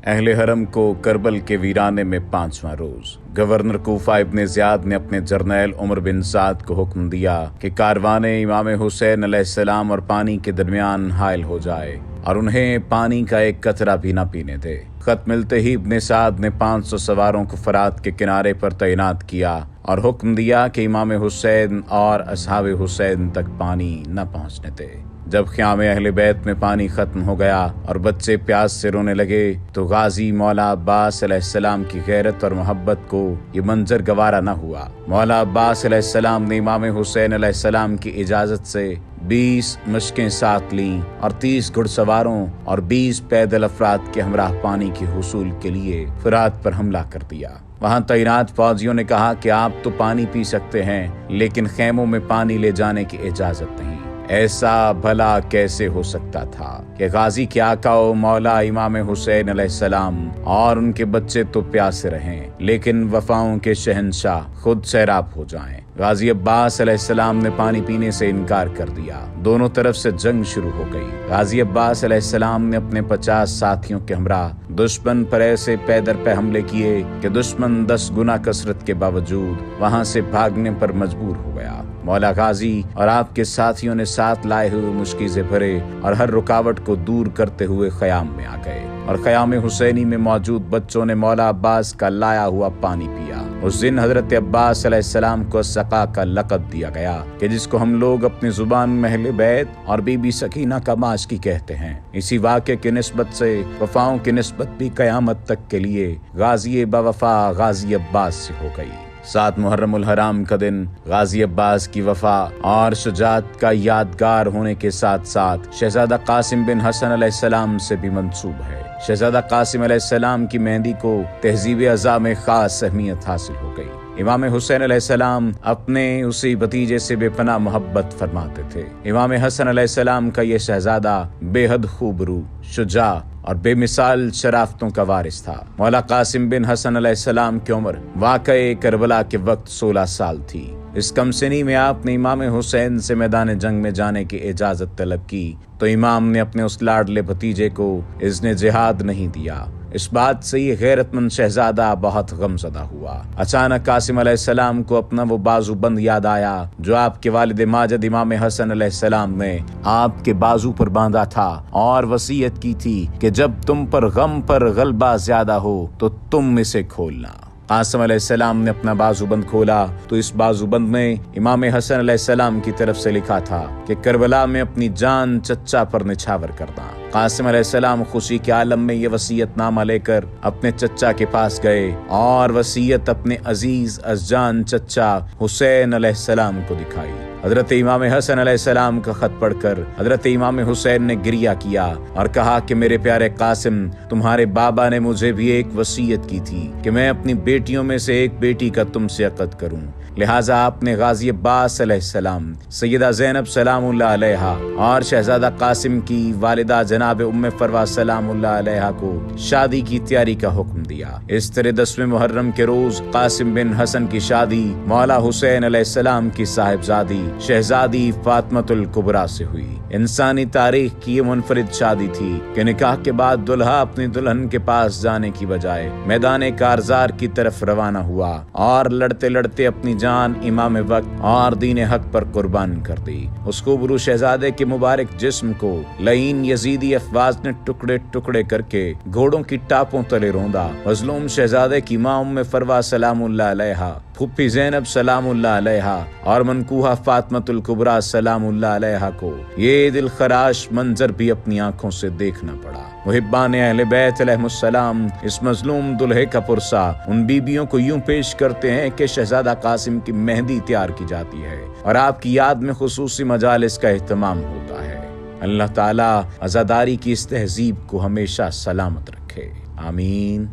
اہل حرم کو کربل کے ویرانے میں 5واں روز گورنر کوفہ ابن زیاد نے اپنے جرنیل عمر بن سعد کو حکم دیا کہ کاروان امام حسین علیہ السلام اور پانی کے درمیان حائل ہو جائے اور انہیں پانی کا ایک قطرہ بھی نہ پینے دے۔ خط ملتے ہی ابن سعد نے 500 سواروں کو فرات کے کنارے پر تعینات کیا اور حکم دیا کہ امام حسین اور اصحاب حسین تک پانی نہ پہنچنے دے۔ جب خیام اہل بیت میں پانی ختم ہو گیا اور بچے پیاس سے رونے لگے تو غازی مولا عباس علیہ السلام کی غیرت اور محبت کو یہ منظر گوارا نہ ہوا۔ مولا عباس علیہ السلام نے امام حسین علیہ السلام کی اجازت سے 20 مشقیں ساتھ لیں اور 30 گھڑ سواروں اور 20 پیدل افراد کے ہمراہ پانی کے حصول کے لیے فرات پر حملہ کر دیا۔ وہاں تعینات فوجیوں نے کہا کہ آپ تو پانی پی سکتے ہیں لیکن خیموں میں پانی لے جانے کی اجازت نہیں۔ ایسا بھلا کیسے ہو سکتا تھا کہ غازی کے آقا و مولا امام حسین علیہ السلام اور ان کے بچے تو پیاسے رہیں لیکن وفاؤں کے شہنشاہ خود سیراب ہو جائیں۔ غازی عباس علیہ السلام نے پانی پینے سے انکار کر دیا۔ دونوں طرف سے جنگ شروع ہو گئی۔ غازی عباس علیہ السلام نے اپنے 50 ساتھیوں کے ہمراہ دشمن پر ایسے پیدر پہ حملے کیے کہ دشمن 10 گنا کثرت کے باوجود وہاں سے بھاگنے پر مجبور ہو گیا۔ مولا غازی اور آپ کے ساتھیوں نے ساتھ لائے ہوئے مشکیزیں بھرے اور ہر رکاوٹ کو دور کرتے ہوئے خیام میں آ گئے اور خیام حسینی میں موجود بچوں نے مولا عباس کا لایا ہوا پانی پیا۔ اس دن حضرت عباس علیہ السلام کو سقا کا لقب دیا گیا کہ جس کو ہم لوگ اپنی زبان میں اہل بیت اور بی بی سکینہ کا ماشکی کہتے ہیں۔ اسی واقعے کی نسبت سے وفاؤں کی نسبت بھی قیامت تک کے لیے غازی باوفا غازی عباس سے ہو گئی۔ 7 محرم الحرام کا دن غازی عباس کی وفا اور شجاعت کا یادگار ہونے کے ساتھ ساتھ شہزادہ قاسم بن حسن علیہ السلام سے بھی منسوب ہے۔ شہزادہ قاسم علیہ السلام کی مہندی کو تہذیب اعضاء میں خاص اہمیت حاصل ہو گئی۔ امام حسین علیہ السلام اپنے اسی بھتیجے سے بے پناہ محبت فرماتے تھے۔ امام حسن علیہ السلام کا یہ شہزادہ بے حد خوبرو، شجاع اور بے مثال شرافتوں کا وارث تھا۔ مولا قاسم بن حسن علیہ السلام کی عمر واقعہ کربلا کے وقت 16 سال تھی۔ اس کم سنی میں آپ نے امام حسین سے میدان جنگ میں جانے کی اجازت طلب کی تو امام نے اپنے اس لاڈلے بھتیجے کو اذن جہاد نہیں دیا۔ اس بات سے یہ غیرت مند شہزادہ بہت غمزدہ ہوا۔ اچانک قاسم علیہ السلام کو اپنا وہ بازو بند یاد آیا جو آپ کے والد ماجد امام حسن علیہ السلام نے آپ کے بازو پر باندھا تھا اور وصیت کی تھی کہ جب تم پر غم پر غلبہ زیادہ ہو تو تم اسے کھولنا۔ قاسم علیہ السلام نے اپنا بازو بند کھولا تو اس بازو بند میں امام حسن علیہ السلام کی طرف سے لکھا تھا کہ کربلا میں اپنی جان چچا پر نچھاور کرنا۔ قاسم علیہ السلام خوشی کے عالم میں یہ وصیت نامہ لے کر اپنے چچا کے پاس گئے اور وصیت اپنے عزیز از جان چچا حسین علیہ السلام کو دکھائی۔ حضرت امام حسن علیہ السلام کا خط پڑھ کر حضرت امام حسین نے گریہ کیا اور کہا کہ میرے پیارے قاسم، تمہارے بابا نے مجھے بھی ایک وصیت کی تھی کہ میں اپنی بیٹیوں میں سے ایک بیٹی کا تم سے عقد کروں، لہٰذا آپ نے غازی عباس علیہ السلام، سیدہ زینب سلام اللہ علیہا اور شہزادہ قاسم کی والدہ جناب ام فروا سلام اللہ علیہا کو شادی کی تیاری کا حکم دیا۔ اس طرح 10ویں محرم کے روز قاسم بن حسن کی شادی مولا حسین علیہ السلام کی صاحبزادی شہزادی فاطمۃ الکبریٰ سے ہوئی۔ انسانی تاریخ کی یہ منفرد شادی تھی کہ نکاح کے بعد دلہا اپنی دلہن کے پاس جانے کی بجائے میدان کارزار کی طرف روانہ ہوا اور لڑتے لڑتے اپنی جان امام وقت اور دین حق پر قربان کر دی۔ اس خوبرو شہزادے کے مبارک جسم کو لعین یزیدی افواج نے ٹکڑے ٹکڑے کر کے گھوڑوں کی ٹاپوں تلے روندا۔ مظلوم شہزادے کی ماں ام فروا سلام اللہ علیہا، پھپھی زینب سلام اللہ علیہا اور منکوہہ فاطمۃ الکبریٰ سلام اللہ علیہا کو یہ دل خراش منظر بھی اپنی آنکھوں سے دیکھنا پڑا۔ محبان اہل بیت علیہ السلام اس مظلوم دلہے کا پرسہ ان بیبیوں کو یوں پیش کرتے ہیں کہ شہزادہ قاسم کی مہندی تیار کی جاتی ہے اور آپ کی یاد میں خصوصی مجالس کا اہتمام ہوتا ہے۔ اللہ تعالیٰ عزاداری کی اس تہذیب کو ہمیشہ سلامت رکھے، آمین۔